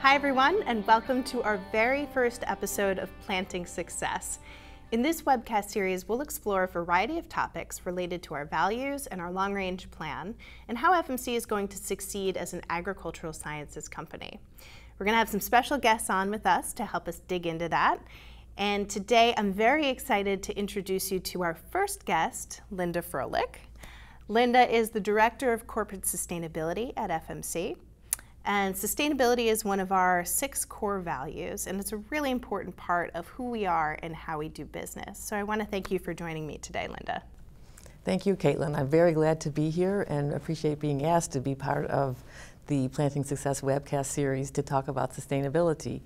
Hi everyone, and welcome to our very first episode of Planting Success. In this webcast series, we'll explore a variety of topics related to our values and our long-range plan, and how FMC is going to succeed as an agricultural sciences company. We're going to have some special guests on with us to help us dig into that. And today, I'm very excited to introduce you to our first guest, Linda Froelich. Linda is the Director of Corporate Sustainability at FMC. And sustainability is one of our 6 core values, and it's a really important part of who we are and how we do business. So I want to thank you for joining me today, Linda. Thank you, Caitlin. I'm very glad to be here and appreciate being asked to be part of the Planting Success webcast series to talk about sustainability.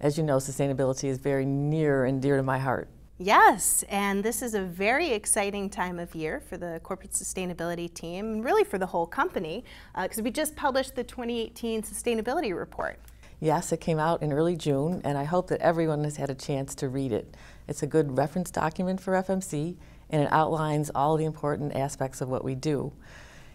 As you know, sustainability is very near and dear to my heart. Yes, and this is a very exciting time of year for the corporate sustainability team, and really for the whole company, because we just published the 2018 sustainability report. Yes, it came out in early June, and I hope that everyone has had a chance to read it. It's a good reference document for FMC, and it outlines all the important aspects of what we do.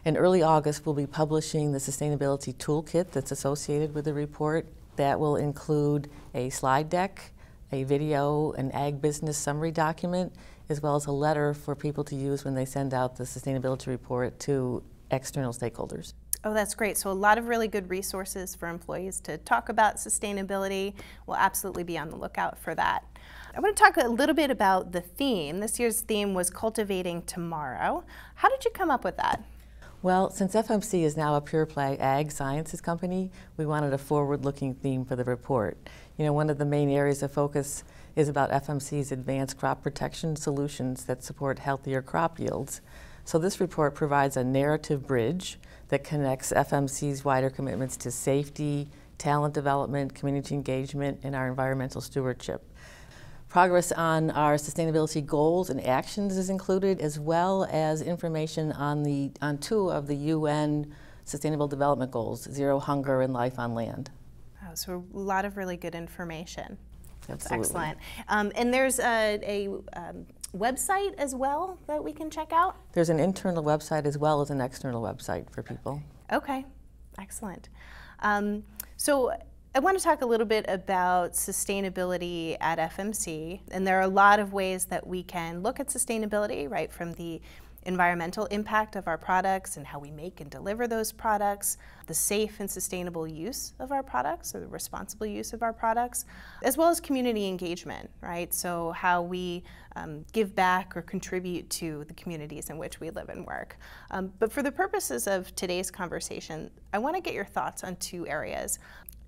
In early August, we'll be publishing the sustainability toolkit that's associated with the report. That will include a slide deck, a video, an ag business summary document, as well as a letter for people to use when they send out the sustainability report to external stakeholders. Oh, that's great. So a lot of really good resources for employees to talk about sustainability. We'll absolutely be on the lookout for that. I want to talk a little bit about the theme. This year's theme was Cultivating Tomorrow. How did you come up with that? Well, since FMC is now a pure-play ag sciences company, we wanted a forward-looking theme for the report. You know, one of the main areas of focus is about FMC's advanced crop protection solutions that support healthier crop yields. So this report provides a narrative bridge that connects FMC's wider commitments to safety, talent development, community engagement, and our environmental stewardship. Progress on our sustainability goals and actions is included, as well as information on 2 of the UN Sustainable Development Goals, Zero Hunger and Life on Land. Oh, so a lot of really good information. That's Absolutely. excellent. And there's a website as well that we can check out? There's an internal website as well as an external website for people. Okay, excellent. So I want to talk a little bit about sustainability at FMC, and there are a lot of ways that we can look at sustainability, right, from the environmental impact of our products and how we make and deliver those products, the safe and sustainable use of our products, or the responsible use of our products, as well as community engagement, right, so how we give back or contribute to the communities in which we live and work. But for the purposes of today's conversation, I want to get your thoughts on 2 areas.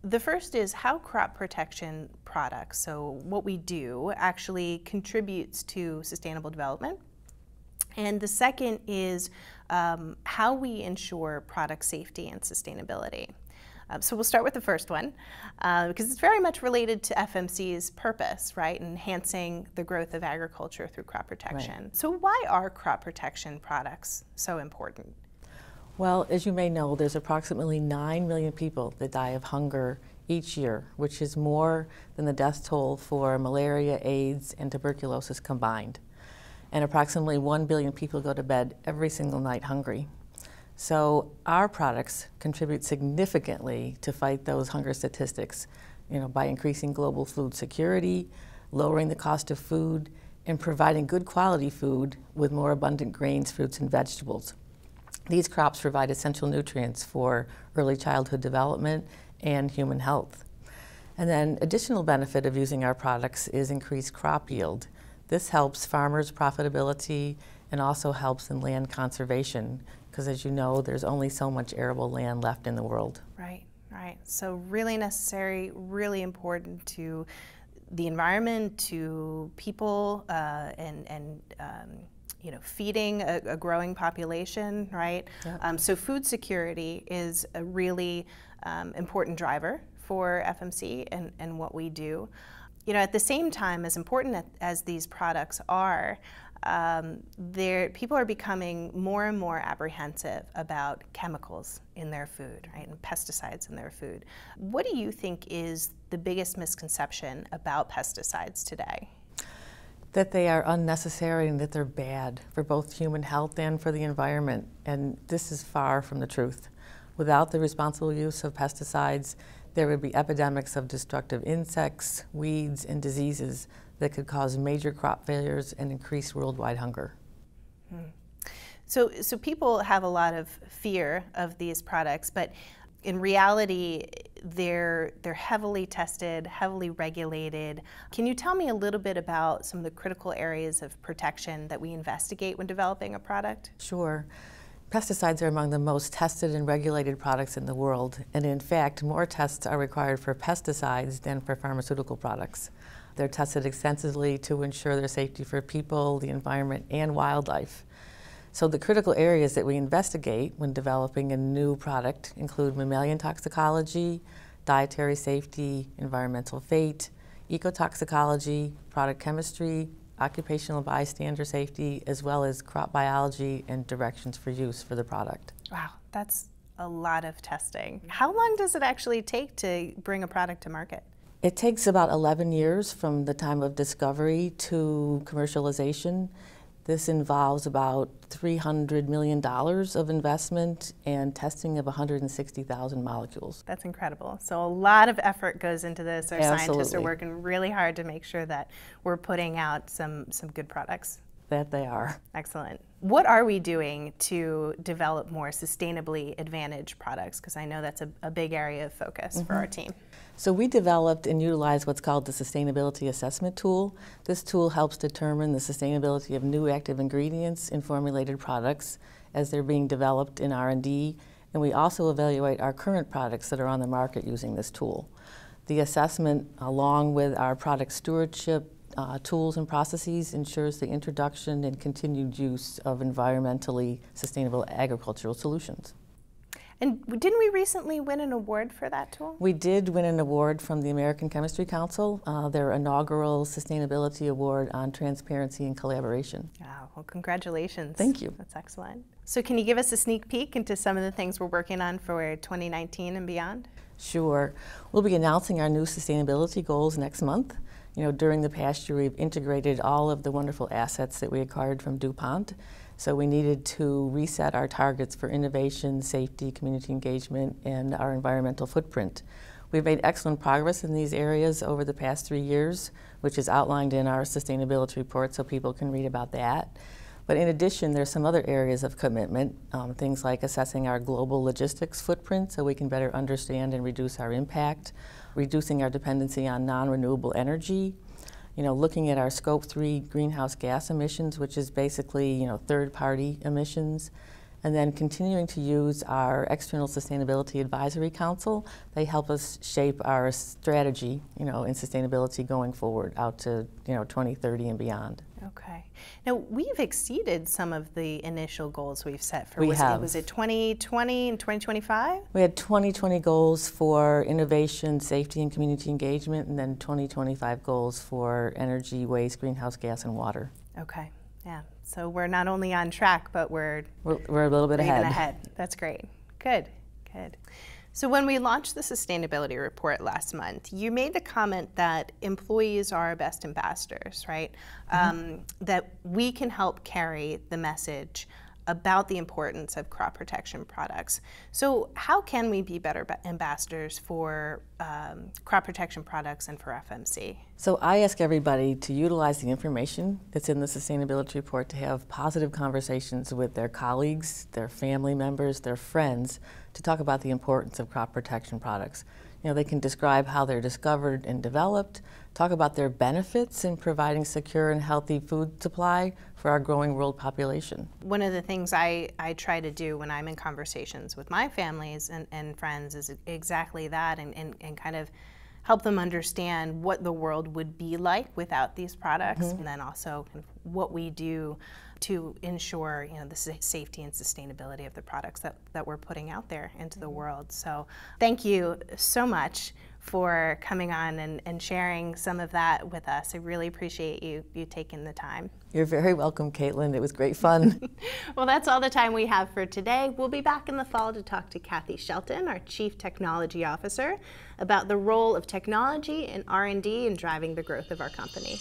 The first is how crop protection products, so what we do, actually contributes to sustainable development. And the second is how we ensure product safety and sustainability. So we'll start with the first one, because it's very much related to FMC's purpose, right, enhancing the growth of agriculture through crop protection. Right. So why are crop protection products so important? Well, as you may know, there's approximately 9 million people that die of hunger each year, which is more than the death toll for malaria, AIDS, and tuberculosis combined. And approximately 1 billion people go to bed every single night hungry. So our products contribute significantly to fight those hunger statistics, you know, by increasing global food security, lowering the cost of food, and providing good quality food with more abundant grains, fruits, and vegetables. These crops provide essential nutrients for early childhood development and human health. And then additional benefit of using our products is increased crop yield. This helps farmers' profitability and also helps in land conservation, because as you know, there's only so much arable land left in the world. Right, right. So really necessary, really important to the environment, to people, and you know, feeding a growing population, right? Yep. So food security is a really important driver for FMC and what we do. You know, at the same time, as important as these products are, people are becoming more and more apprehensive about chemicals in their food, right, and pesticides in their food. What do you think is the biggest misconception about pesticides today? That they are unnecessary and that they're bad for both human health and for the environment. And this is far from the truth. Without the responsible use of pesticides, there would be epidemics of destructive insects, weeds, and diseases that could cause major crop failures and increase worldwide hunger. So people have a lot of fear of these products, but in reality, they're heavily tested, heavily regulated. Can you tell me a little bit about some of the critical areas of protection that we investigate when developing a product? Sure. Pesticides are among the most tested and regulated products in the world, and in fact, more tests are required for pesticides than for pharmaceutical products. They're tested extensively to ensure their safety for people, the environment, and wildlife. So the critical areas that we investigate when developing a new product include mammalian toxicology, dietary safety, environmental fate, ecotoxicology, product chemistry, occupational bystander safety, as well as crop biology and directions for use for the product. Wow, that's a lot of testing. How long does it actually take to bring a product to market? It takes about 11 years from the time of discovery to commercialization. This involves about $300 million of investment and testing of 160,000 molecules. That's incredible. So a lot of effort goes into this. Our Absolutely. Scientists are working really hard to make sure that we're putting out some good products. That they are. Excellent. What are we doing to develop more sustainably advantaged products? Because I know that's a big area of focus for our team. So we developed and utilized what's called the Sustainability Assessment Tool. This tool helps determine the sustainability of new active ingredients in formulated products as they're being developed in R&D, and we also evaluate our current products that are on the market using this tool. The assessment, along with our product stewardship tools and processes, ensures the introduction and continued use of environmentally sustainable agricultural solutions. And didn't we recently win an award for that tool? We did win an award from the American Chemistry Council, their inaugural Sustainability Award on Transparency and Collaboration. Wow, well, congratulations. Thank you. That's excellent. So can you give us a sneak peek into some of the things we're working on for 2019 and beyond? Sure. We'll be announcing our new sustainability goals next month. You know, during the past year, we've integrated all of the wonderful assets that we acquired from DuPont. So we needed to reset our targets for innovation, safety, community engagement, and our environmental footprint. We've made excellent progress in these areas over the past 3 years, which is outlined in our sustainability report, so people can read about that. But in addition, there's some other areas of commitment, things like assessing our global logistics footprint so we can better understand and reduce our impact, reducing our dependency on non-renewable energy, looking at our Scope 3 greenhouse gas emissions, which is basically, third-party emissions, and then continuing to use our External Sustainability Advisory Council. They help us shape our strategy, in sustainability going forward out to, 2030 and beyond. Okay. Now, we've exceeded some of the initial goals we've set for, was it 2020 and 2025? We had 2020 goals for innovation, safety, and community engagement, and then 2025 goals for energy, waste, greenhouse gas, and water. Okay. Yeah. So we're not only on track, but we're a little bit ahead. That's great. Good. Good. So when we launched the sustainability report last month, you made the comment that employees are our best ambassadors, right? That we can help carry the message about the importance of crop protection products. So how can we be better ambassadors for crop protection products and for FMC? So I ask everybody to utilize the information that's in the sustainability report to have positive conversations with their colleagues, their family members, their friends, to talk about the importance of crop protection products. They can describe how they're discovered and developed, talk about their benefits in providing secure and healthy food supply for our growing world population. One of the things I try to do when I'm in conversations with my families and friends is exactly that, and kind of help them understand what the world would be like without these products, and then also kind of what we do to ensure the safety and sustainability of the products that we're putting out there into the world. So thank you so much for coming on and sharing some of that with us. I really appreciate you taking the time. You're very welcome, Caitlin. It was great fun. Well, that's all the time we have for today. We'll be back in the fall to talk to Kathy Shelton, our Chief Technology Officer, about the role of technology and R&D in driving the growth of our company.